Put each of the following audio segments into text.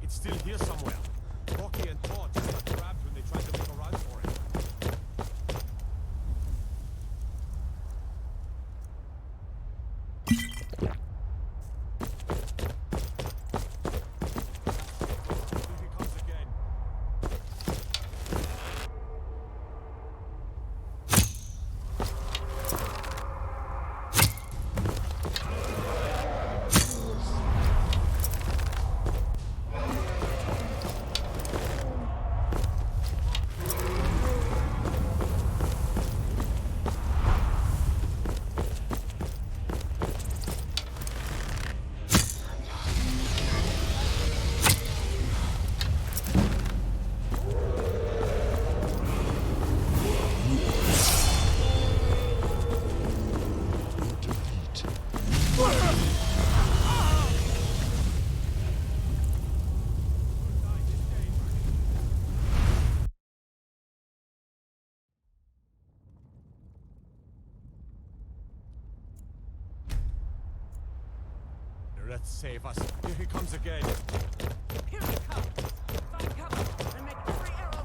It's still here somewhere. Rocky and Todd just got grabbed when they tried to make a run for it. Here he comes again. Let's save us. Here he comes again. Here he comes! Find cover and make every arrow...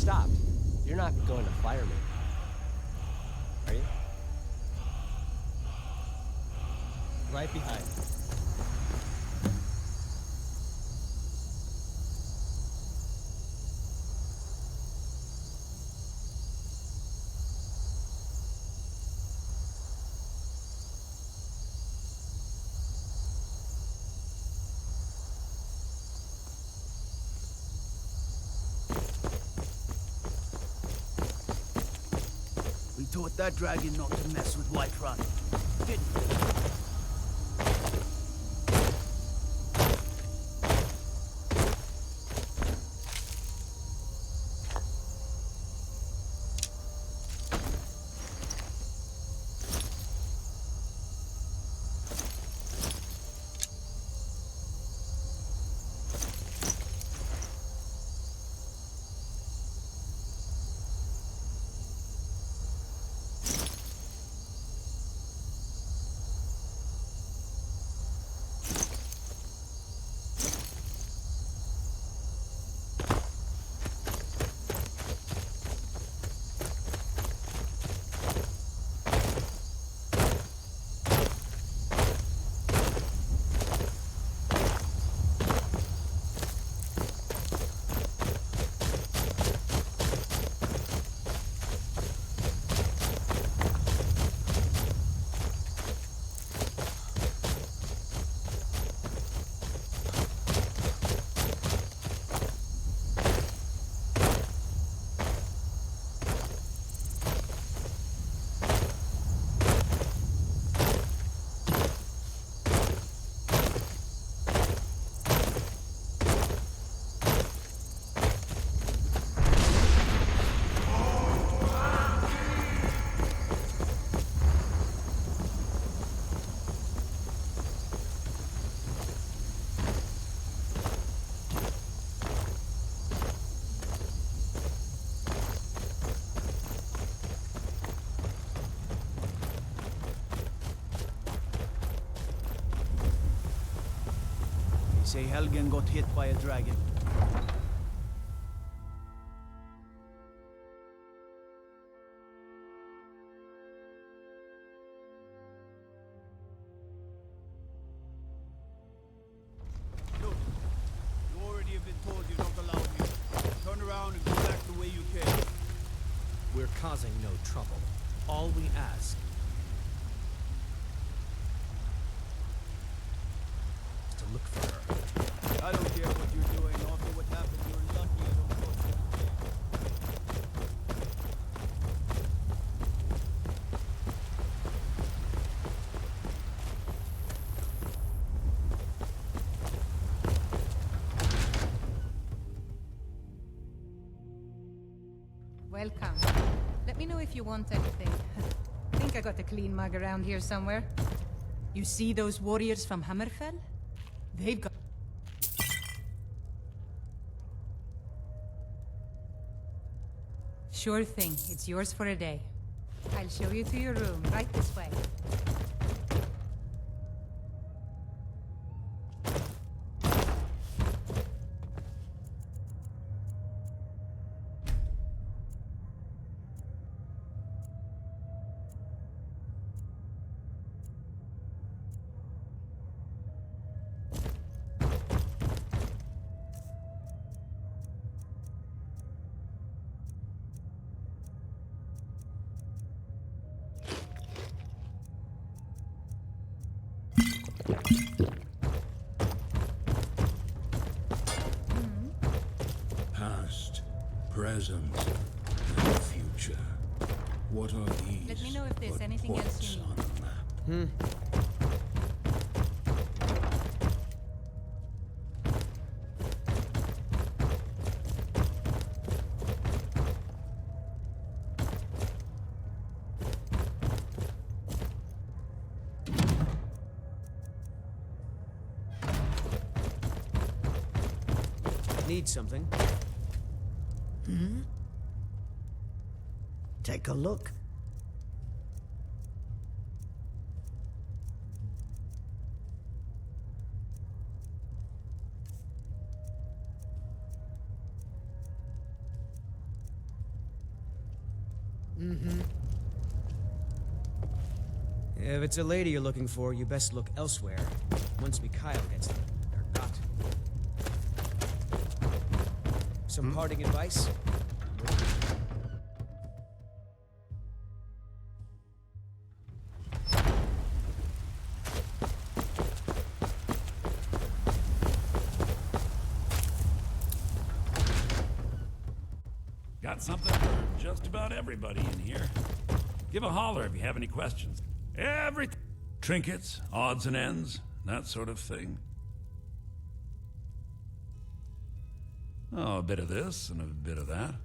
stopped. You're not going to fire me, are you? Right behind. We taught that dragon not to mess with Wightrun, didn't we? say Helgen got hit by a dragon. Look, you already have been told you're not allowed here. Turn around and go back the way you came. We're causing no trouble. All we ask is to look for her. I don't care what you're doing. After what happened, you're lucky I don't know you. Welcome. Let me know if you want anything. Think I got a clean mug around here somewhere. You see those warriors from Hammerfell? They've got... Sure thing. It's yours for a day. I'll show you to your room, right this way. Past, present, and future. What are these? Let me know if there's but anything else points you need. on a map? Need something? Take a look. If it's a lady you're looking for, you best look elsewhere. Once Mikhail gets them, they're not. Some parting advice? Got something for just about everybody in here. Give a holler if you have any questions. Everything. Trinkets, odds and ends, that sort of thing. Oh, a bit of this and a bit of that.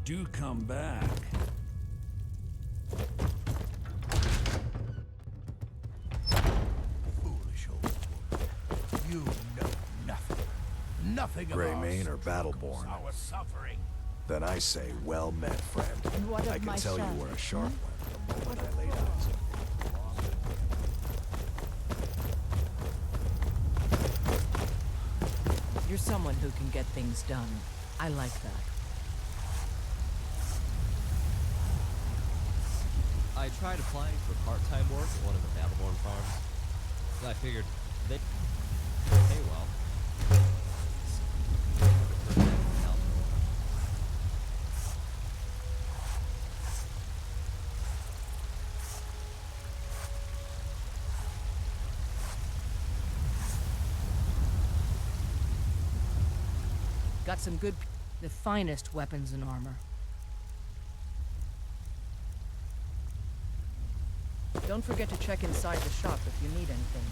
do come back. Foolish old woman. You know nothing. Nothing of our Greymane or struggles, Battleborn? our suffering. Then I say, well met, friend. And what of I can my tell you son? were a sharp one the moment I laid eyes on you. You're someone who can get things done. I like that. I tried applying for part-time work at one of the Battleborn farms. I figured they'd pay well. Never turned down the help. Got some good, the finest weapons and armor. Don't forget to check inside the shop if you need anything.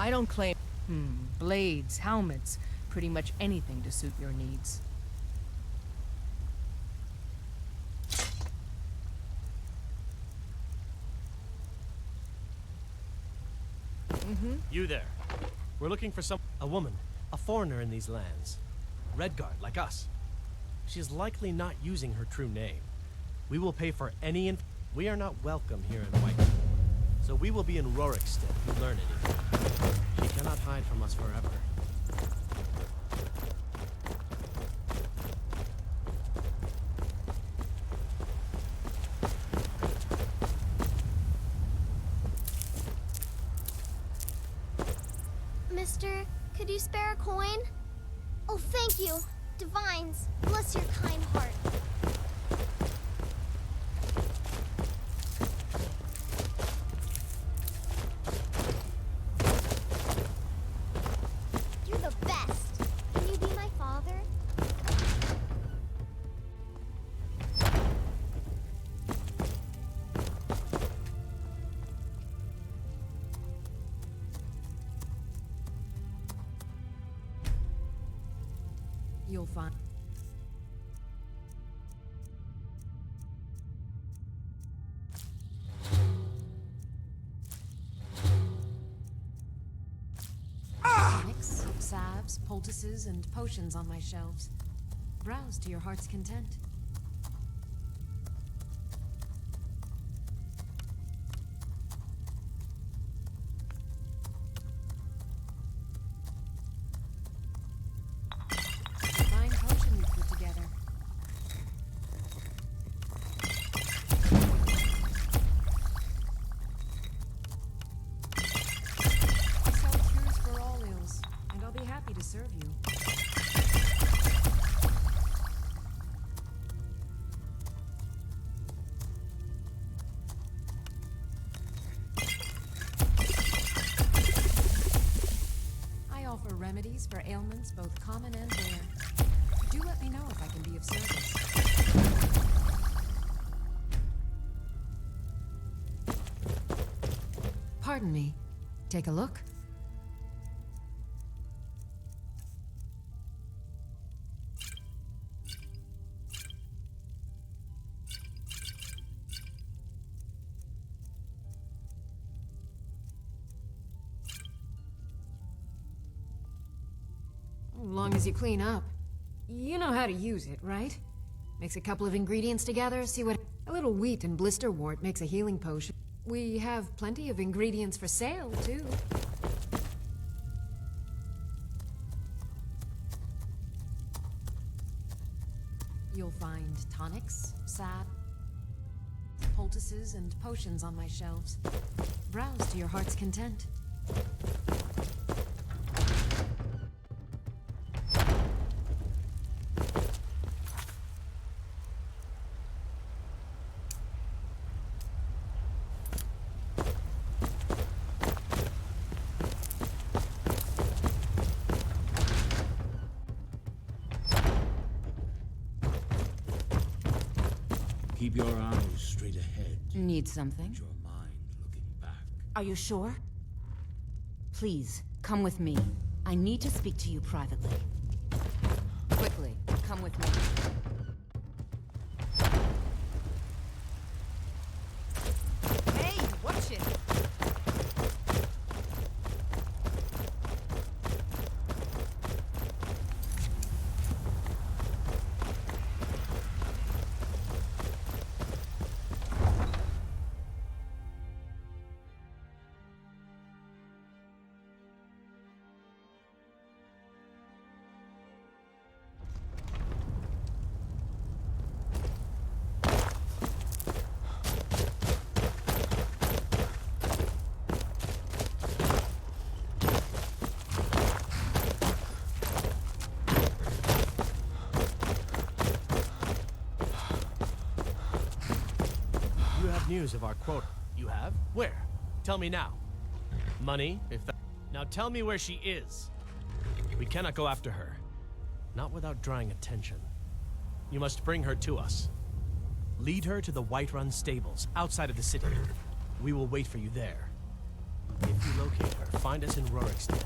I don't claim... blades, helmets, pretty much anything to suit your needs. You there. We're looking for a woman, a foreigner in these lands. Redguard, like us. She is likely not using her true name. We will pay for any we are not welcome here in Wightrun. So we will be in Rorikstead if you learn anything. She cannot hide from us forever. Mister, could you spare a coin? Oh, thank you. Divines, bless your kind heart. You're the best. Can you be my father? You'll find... Tonics, salves, poultices, and potions on my shelves. Browse to your heart's content. Fine potion you've put together. I sell cures for all ills, and I'll be happy to serve you. I offer remedies for ailments both common and rare. Do let me know if I can be of service. Pardon me. Take a look. As long as you clean up. You know how to use it, right? Mix a couple of ingredients together, see what... A little wheat and blister wort makes a healing potion. We have plenty of ingredients for sale, too. You'll find tonics, salve, poultices, and potions on my shelves. Browse to your heart's content. Keep your eyes straight ahead. Need something? And your mind looking back. Are you sure? Please, come with me. I need to speak to you privately. Quickly, come with me. Hey, watch it! You have news of our quota. You have? Where? Tell me now. Money, if that... Now tell me where she is. We cannot go after her. Not without drawing attention. You must bring her to us. Lead her to the Wightrun stables, outside of the city. We will wait for you there. If you locate her, find us in Rorikstead.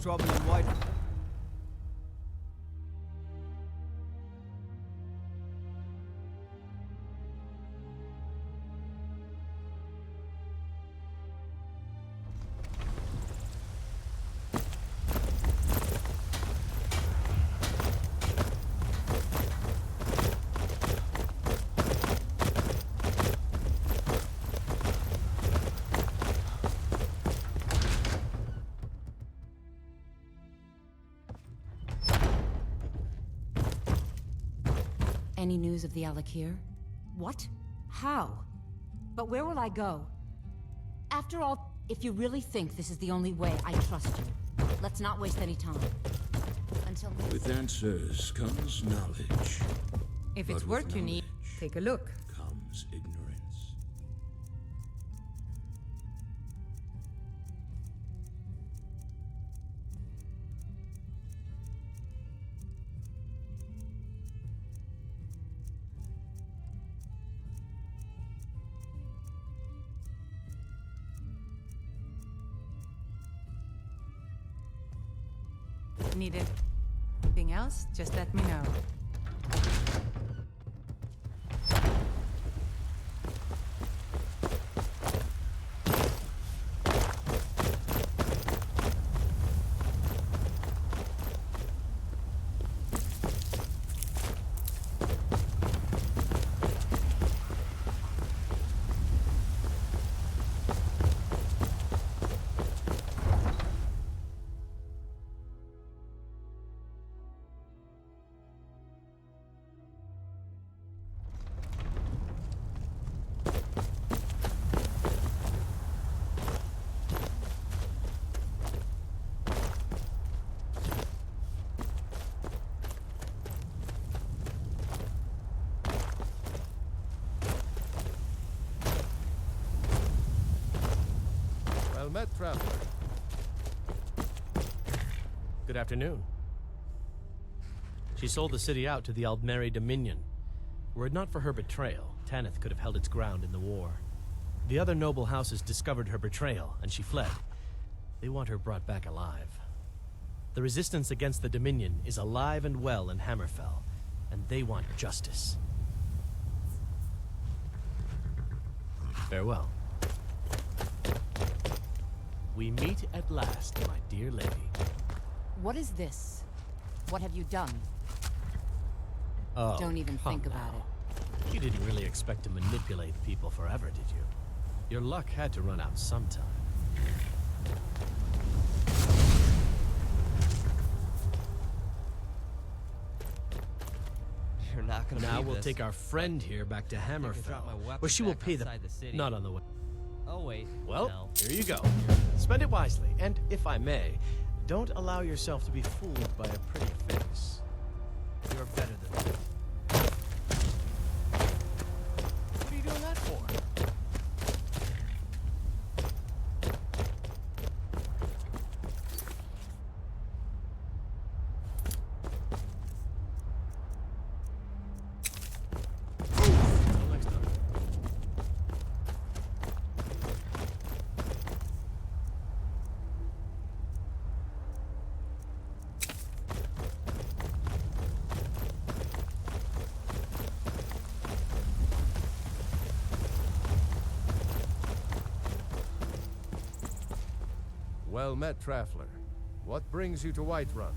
Trouble in White. Any news of the Alakir? What? How? But where will I go? After all, if you really think this is the only way, I trust you. Let's not waste any time. Until... With answers comes knowledge. If it's But with work you need, knowledge take a look. comes ignorance. Need anything else? Just let me know. Well met, traveler. Good afternoon. She sold the city out to the Aldmeri Dominion. Were it not for her betrayal, Tanith could have held its ground in the war. The other noble houses discovered her betrayal, and she fled. They want her brought back alive. The resistance against the Dominion is alive and well in Hammerfell, and they want justice. Farewell. We meet at last, my dear lady. What is this? What have you done? Oh, Don't even think about it. You didn't really expect to manipulate people forever, did you? Your luck had to run out sometime. You're not gonna Now believe we'll this, take our friend here back to I drop my Hammerfell, weapons where she will back pay the... outside the city. Not on the way. Oh wait. Well, no. here you go. Spend it wisely, and if I may, don't allow yourself to be fooled by a pretty face. You're better than that. What are you doing that for? Until next time. Well met, Traveler. What brings you to Wightrun?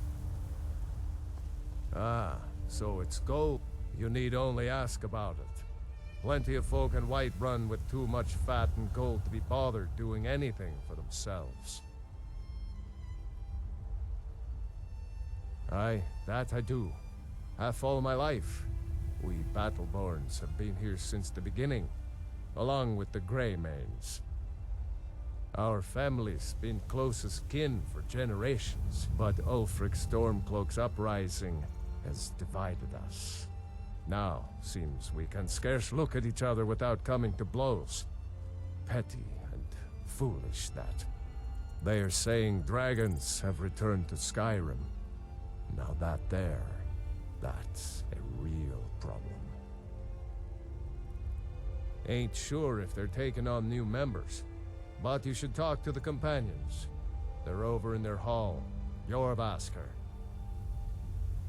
Ah, so it's gold. You need only ask about it. Plenty of folk in Wightrun with too much fat and gold to be bothered doing anything for themselves. Aye, that I do. Half all my life. We Battleborns have been here since the beginning, along with the Greymanes. Our family's been closest kin for generations, but Ulfric Stormcloak's uprising has divided us. Now, seems we can scarce look at each other without coming to blows. Petty and foolish, that. They are saying dragons have returned to Skyrim. Now that's a real problem. Ain't sure if they're taking on new members. But you should talk to the companions. They're over in their hall, Jorvaskr.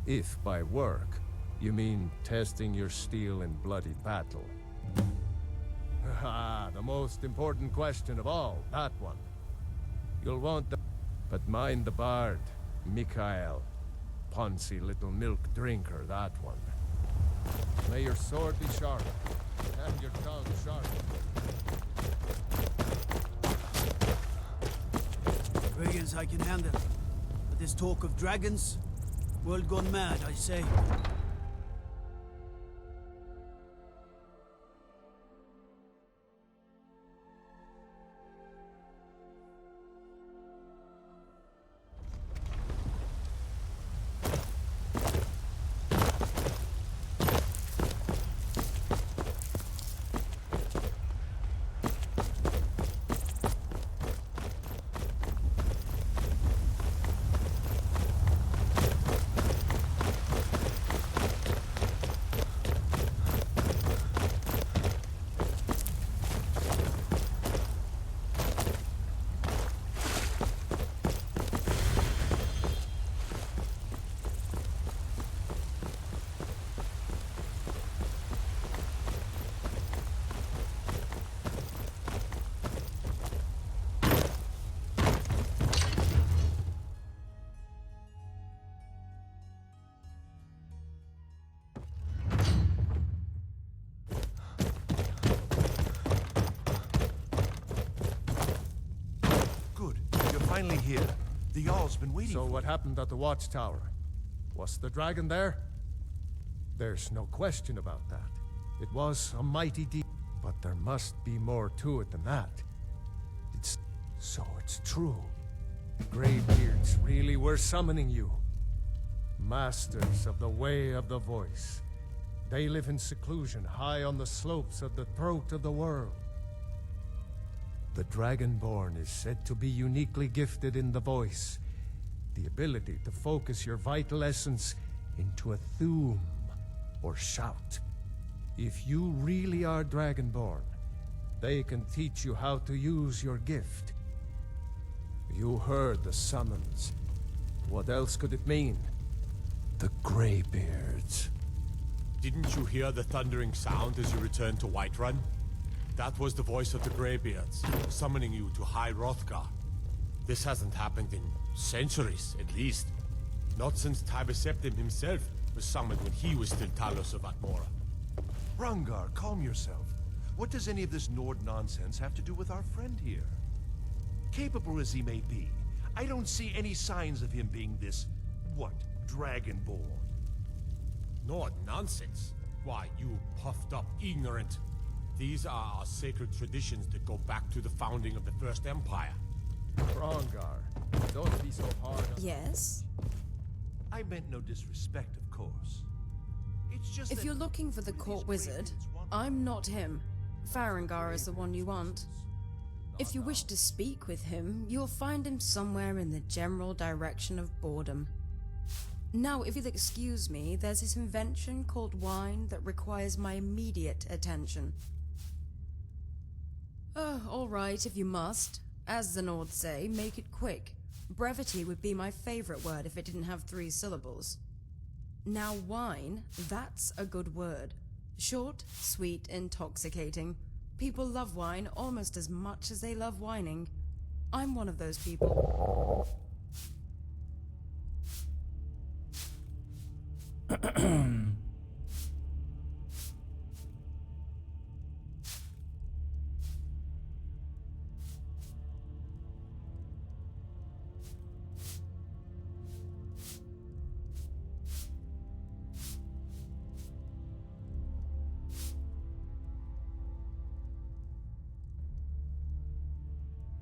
If by work, you mean testing your steel in bloody battle. Ah, the most important question of all, that one. You'll want the... But mind the bard, Mikael. Poncy little milk drinker, that one. May your sword be sharp, and your tongue sharp. Brigands I can handle. But this talk of dragons? World gone mad, I say. Finally here. The Jarl's been waiting So for what happened at the watchtower? Was the dragon there? There's no question about that. It was a mighty deed, but there must be more to it than that. It's true. The Greybeards really were summoning you. Masters of the Way of the Voice. They live in seclusion high on the slopes of the throat of the world. The Dragonborn is said to be uniquely gifted in the voice, the ability to focus your vital essence into a thume or shout. If you really are Dragonborn, they can teach you how to use your gift. You heard the summons. What else could it mean? The Greybeards. Didn't you hear the thundering sound as you returned to Wightrun? That was the voice of the Greybeards, summoning you to High Hrothgar. This hasn't happened in centuries, at least. Not since Tibeseptim himself was summoned when he was still Talos of Atmora. Rungar, calm yourself. What does any of this Nord nonsense have to do with our friend here? Capable as he may be, I don't see any signs of him being this, what, Dragonborn. Nord nonsense? Why, you puffed up ignorant. These are our sacred traditions that go back to the founding of the First Empire. Rongar, don't be so hard on... Yes? I meant no disrespect, of course. It's just If that you're looking for the court wizard, I'm not him. Farengar is the one you want. If you wish to speak with him, you'll find him somewhere in the general direction of boredom. Now, if you'll excuse me, there's this invention called wine that requires my immediate attention. Oh, all right, if you must. As the Nords say, make it quick. Brevity would be my favorite word if it didn't have 3 syllables. Now, wine, that's a good word. Short, sweet, intoxicating. People love wine almost as much as they love whining. I'm one of those people.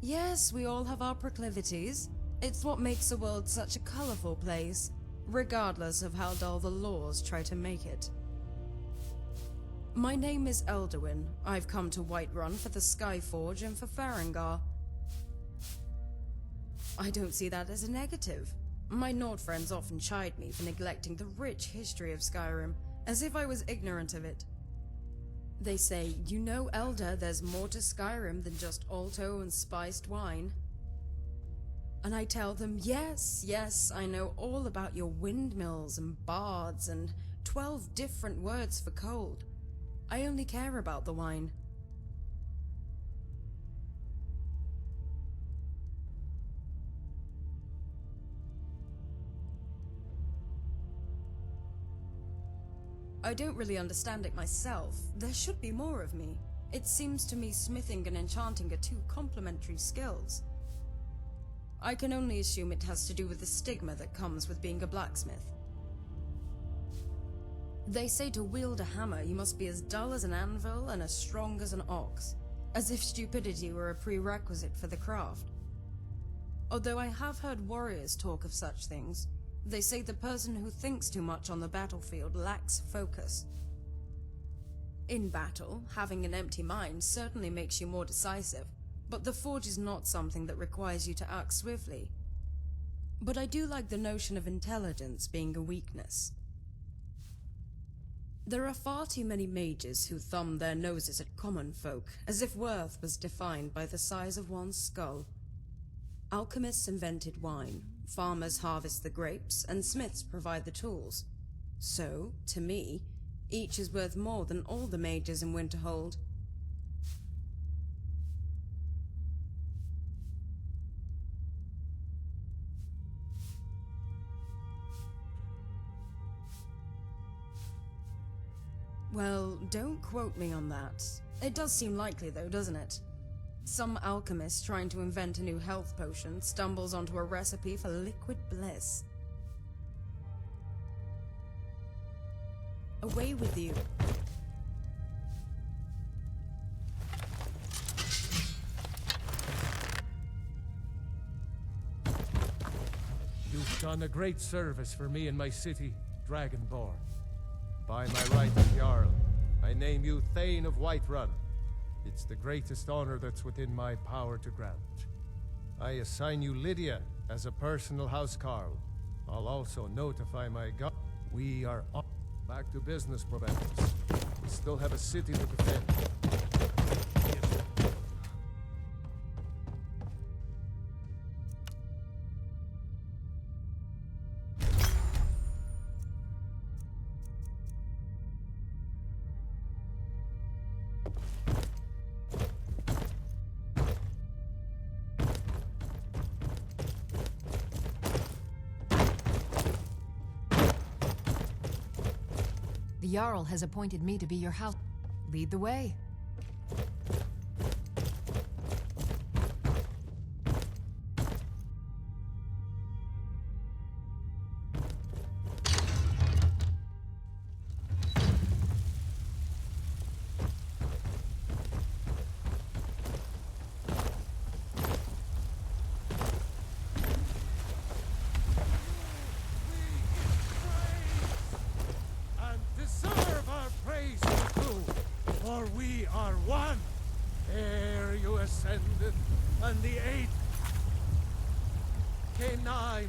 Yes, we all have our proclivities. It's what makes the world such a colorful place, regardless of how dull the laws try to make it. My name is Elduin. I've come to Wightrun for the Skyforge and for Farengar. I don't see that as a negative. My Nord friends often chide me for neglecting the rich history of Skyrim, as if I was ignorant of it. They say, you know, Elder, there's more to Skyrim than just alto and spiced wine. And I tell them, yes, yes, I know all about your windmills and bards and 12 different words for cold. I only care about the wine. I don't really understand it myself. There should be more of me. It seems to me smithing and enchanting are 2 complementary skills. I can only assume it has to do with the stigma that comes with being a blacksmith. They say to wield a hammer you must be as dull as an anvil and as strong as an ox, as if stupidity were a prerequisite for the craft. Although I have heard warriors talk of such things, they say the person who thinks too much on the battlefield lacks focus. In battle, having an empty mind certainly makes you more decisive, but the forge is not something that requires you to act swiftly. But I do like the notion of intelligence being a weakness. There are far too many mages who thumb their noses at common folk, as if worth was defined by the size of one's skull. Alchemists invented wine, farmers harvest the grapes, and smiths provide the tools. So, to me, each is worth more than all the mages in Winterhold. Well, don't quote me on that. It does seem likely though, doesn't it? Some alchemist trying to invent a new health potion stumbles onto a recipe for liquid bliss. Away with you. You've done a great service for me and my city, Dragonborn. By my right of Jarl, I name you Thane of Wightrun. It's the greatest honor that's within my power to grant. I assign you Lydia as a personal housecarl. I'll also notify my god. We are on. Back to business, Proventus. still have a city to defend. The Jarl has appointed me to be your house. Lead the way. Deserve our praise too, for we are one. Ere you ascended, and the 8th K9